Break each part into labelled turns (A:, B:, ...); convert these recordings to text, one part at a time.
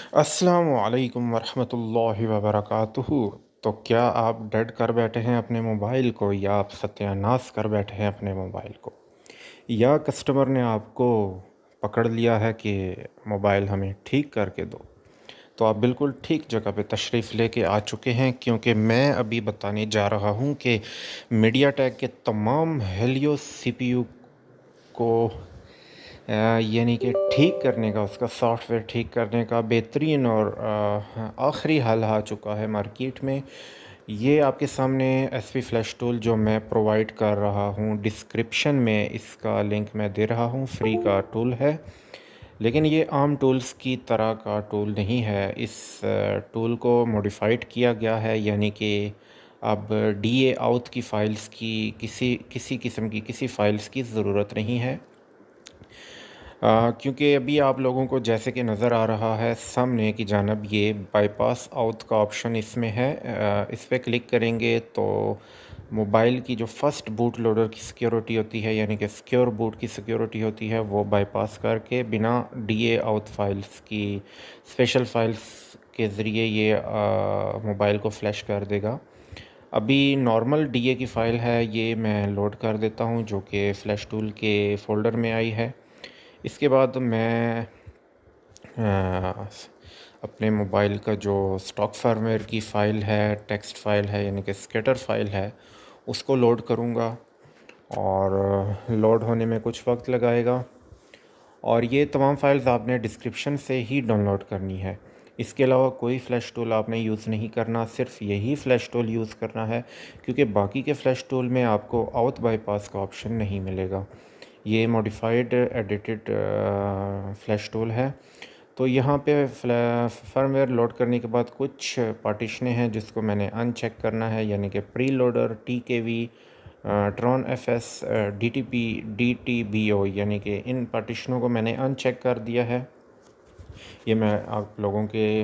A: अस्सलामु अलैकुम वरहमतुल्लाहि वबरकातुहू। तो क्या आप डेड कर बैठे हैं अपने मोबाइल को, या आप सत्यानाश कर बैठे हैं अपने मोबाइल को, या कस्टमर ने आपको पकड़ लिया है कि मोबाइल हमें ठीक करके दो? तो आप बिल्कुल ठीक जगह पे तशरीफ़ लेके आ चुके हैं, क्योंकि मैं अभी बताने जा रहा हूँ कि मीडियाटेक के तमाम हेलियो सीपीयू को यानी कि ठीक करने का, उसका सॉफ्टवेयर ठीक करने का बेहतरीन और आखिरी हल आ चुका है मार्केट में। ये आपके सामने एसपी फ्लैश टूल जो मैं प्रोवाइड कर रहा हूँ, डिस्क्रिप्शन में इसका लिंक मैं दे रहा हूँ, फ्री का टूल है। लेकिन ये आम टूल्स की तरह का टूल नहीं है। इस टूल को मॉडिफाइड किया गया है, यानी कि अब डीए आउट की फ़ाइल्स की किसी किसी किस्म की किसी फ़ाइल्स की ज़रूरत नहीं है। क्योंकि अभी आप लोगों को जैसे कि नज़र आ रहा है सामने की जानब, ये बाईपास आउट का ऑप्शन इसमें है। इस पे क्लिक करेंगे तो मोबाइल की जो फर्स्ट बूट लोडर की सिक्योरिटी होती है, यानी कि सिक्योर बूट की सिक्योरिटी होती है, वो बाईपास करके बिना डीए आउट फाइल्स की स्पेशल फाइल्स के ज़रिए ये मोबाइल को फ्लैश कर देगा। अभी नॉर्मल डीए की फ़ाइल है, ये मैं लोड कर देता हूँ, जो कि फ़्लैश टूल के फ़ोल्डर में आई है। इसके बाद मैं अपने मोबाइल का जो स्टॉक फर्मवेयर की फ़ाइल है, टेक्स्ट फ़ाइल है, यानी कि स्केटर फ़ाइल है, उसको लोड करूँगा। और लोड होने में कुछ वक्त लगाएगा। और ये तमाम फ़ाइल्स आपने डिस्क्रिप्शन से ही डाउनलोड करनी है। इसके अलावा कोई फ़्लैश टूल आपने यूज़ नहीं करना, सिर्फ यही फ़्लैश टूल यूज़ करना है, क्योंकि बाकी के फ़्लैश टूल में आपको आउट बाईपास का ऑप्शन नहीं मिलेगा। ये मॉडिफाइड एडिटेड फ़्लैश टूल है। तो यहाँ पे फर्मवेयर लोड करने के बाद कुछ पार्टीशनें हैं जिसको मैंने अनचेक करना है, यानी कि preloader, TKV, tron FS, DTP, DTBO, यानी कि इन पार्टीशनों को मैंने अनचेक कर दिया है। ये मैं आप लोगों के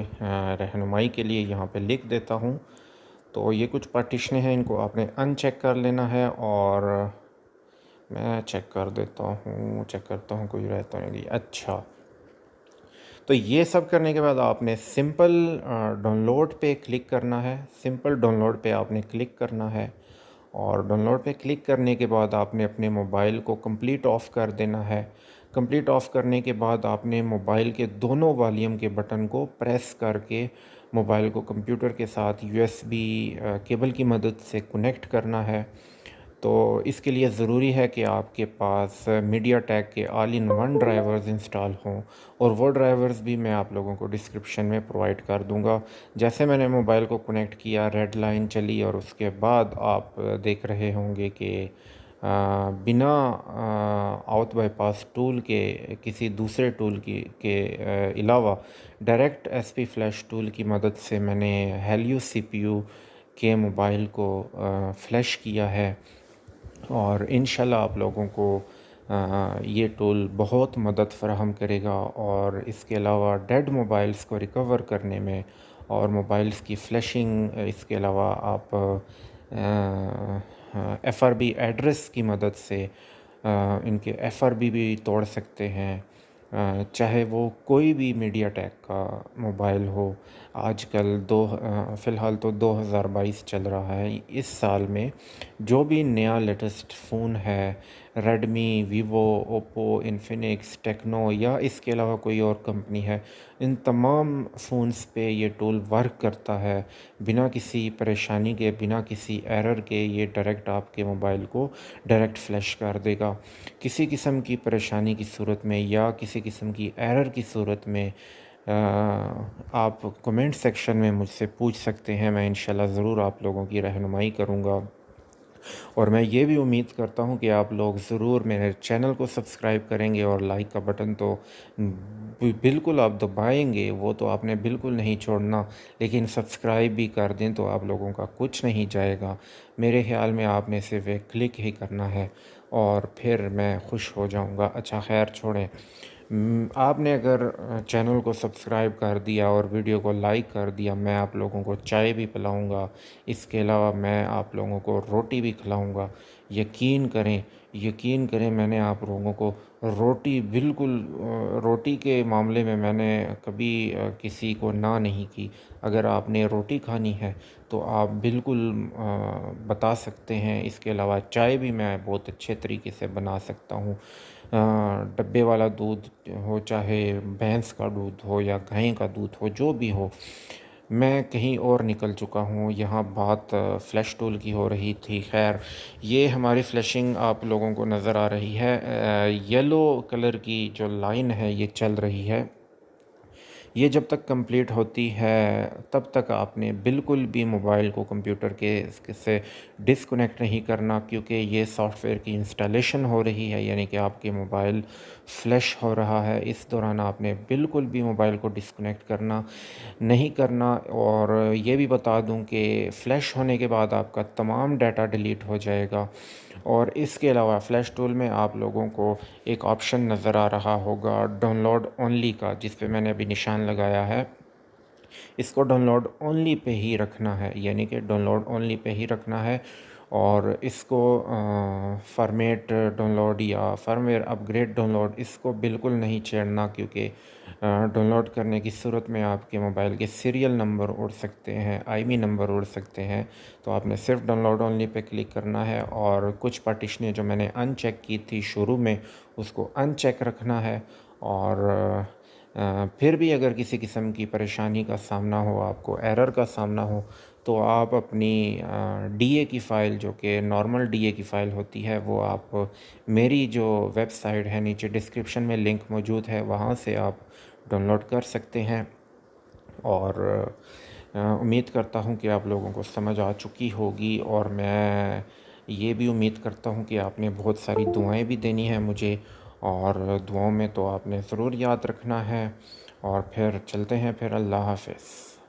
A: रहनुमाई के लिए यहाँ पे लिख देता हूँ। तो ये कुछ पार्टीशनें हैं, इनको आपने अनचेक कर लेना है। और मैं चेक कर देता हूँ, चेक करता हूँ कोई रहता नहीं। अच्छा, तो ये सब करने के बाद आपने सिंपल डाउनलोड पे क्लिक करना है। सिंपल डाउनलोड पे आपने क्लिक करना है, और डाउनलोड पे क्लिक करने के बाद आपने अपने मोबाइल को कंप्लीट ऑफ़ कर देना है। कंप्लीट ऑफ़ करने के बाद आपने मोबाइल के दोनों वॉल्यूम के बटन को प्रेस करके मोबाइल को कंप्यूटर के साथ यूएसबी केबल की मदद से कनेक्ट करना है। तो इसके लिए ज़रूरी है कि आपके पास मीडियाटेक के all in one drivers install हों, और वो ड्राइवर्स भी मैं आप लोगों को डिस्क्रिप्शन में प्रोवाइड कर दूंगा। जैसे मैंने मोबाइल को कनेक्ट किया, रेड लाइन चली, और उसके बाद आप देख रहे होंगे कि बिना आउट बाईपास टूल के, किसी दूसरे टूल के अलावा डायरेक्ट एसपी फ्लैश टूल की मदद से मैंने हेलियो सीपीयू के मोबाइल को फ्लैश किया है। और इंशाल्लाह आप लोगों को ये टूल बहुत मदद फ़राहम करेगा। और इसके अलावा डेड मोबाइल्स को रिकवर करने में, और मोबाइल्स की फ्लैशिंग, इसके अलावा आप एफआरबी एड्रेस की मदद से इनके एफआरबी भी तोड़ सकते हैं। चाहे वो कोई भी मीडियाटेक का मोबाइल हो। आजकल फ़िलहाल तो 2022 चल रहा है। इस साल में जो भी नया लेटेस्ट फ़ोन है, Redmi, Vivo, Oppo, Infinix, Tecno, या इसके अलावा कोई और कंपनी है, इन तमाम फ़ोन्स पे ये टूल वर्क करता है। बिना किसी परेशानी के, बिना किसी एरर के, ये डायरेक्ट आपके मोबाइल को डायरेक्ट फ्लैश कर देगा। किसी किस्म की परेशानी की सूरत में, या किसी किस्म की एरर की सूरत में आप कमेंट सेक्शन में मुझसे पूछ सकते हैं। मैं इंशाल्लाह ज़रूर आप लोगों की रहनुमाई करूँगा। और मैं ये भी उम्मीद करता हूँ कि आप लोग ज़रूर मेरे चैनल को सब्सक्राइब करेंगे, और लाइक का बटन तो बिल्कुल आप दबाएंगे, वो तो आपने बिल्कुल नहीं छोड़ना। लेकिन सब्सक्राइब भी कर दें तो आप लोगों का कुछ नहीं जाएगा। मेरे ख्याल में आपने सिर्फ एक क्लिक ही करना है, और फिर मैं खुश हो जाऊँगा। अच्छा, खैर छोड़ें। आपने अगर चैनल को सब्सक्राइब कर दिया और वीडियो को लाइक कर दिया, मैं आप लोगों को चाय भी पिलाऊंगा। इसके अलावा मैं आप लोगों को रोटी भी खिलाऊंगा। यकीन करें, यकीन करें, मैंने आप लोगों को रोटी बिल्कुल रोटी के मामले में मैंने कभी किसी को ना नहीं की। अगर आपने रोटी खानी है तो आप बिल्कुल बता सकते हैं। इसके अलावा चाय भी मैं बहुत अच्छे तरीके से बना सकता हूँ। डब्बे वाला दूध हो, चाहे भैंस का दूध हो या गाय का दूध हो, जो भी हो। मैं कहीं और निकल चुका हूँ, यहाँ बात फ़्लैश टूल की हो रही थी। खैर, ये हमारी फ्लैशिंग आप लोगों को नज़र आ रही है। येलो कलर की जो लाइन है ये चल रही है। ये जब तक कंप्लीट होती है तब तक आपने बिल्कुल भी मोबाइल को कंप्यूटर के से डिस्कनेक्ट नहीं करना, क्योंकि ये सॉफ्टवेयर की इंस्टॉलेशन हो रही है, यानी कि आपके मोबाइल फ्लैश हो रहा है। इस दौरान आपने बिल्कुल भी मोबाइल को डिस्कनेक्ट करना नहीं करना। और ये भी बता दूं कि फ़्लैश होने के बाद आपका तमाम डाटा डिलीट हो जाएगा। और इसके अलावा फ़्लैश टूल में आप लोगों को एक ऑप्शन नज़र आ रहा होगा डाउनलोड ओनली का, जिस पे मैंने अभी निशान लगाया है। इसको डाउनलोड ओनली पे ही रखना है, यानी कि डाउनलोड ओनली पे ही रखना है। और इसको फॉर्मेट डाउनलोड या फर्मवेयर अपग्रेड डाउनलोड इसको बिल्कुल नहीं छेड़ना, क्योंकि डाउनलोड करने की सूरत में आपके मोबाइल के सीरियल नंबर उड़ सकते हैं, आईमी नंबर उड़ सकते हैं। तो आपने सिर्फ डाउनलोड ओनली पे क्लिक करना है। और कुछ पार्टीशनें जो मैंने अनचेक की थी शुरू में, उसको अनचेक रखना है। और फिर भी अगर किसी किस्म की परेशानी का सामना हो, आपको एरर का सामना हो, तो आप अपनी डीए की फ़ाइल, जो कि नॉर्मल डीए की फ़ाइल होती है, वो आप मेरी जो वेबसाइट है, नीचे डिस्क्रिप्शन में लिंक मौजूद है, वहाँ से आप डाउनलोड कर सकते हैं। और उम्मीद करता हूँ कि आप लोगों को समझ आ चुकी होगी। और मैं ये भी उम्मीद करता हूँ कि आपने बहुत सारी दुआएं भी देनी हैं मुझे, और दुआओं में तो आपने ज़रूर याद रखना है। और फिर चलते हैं, फिर अल्लाह हाफ़िज़।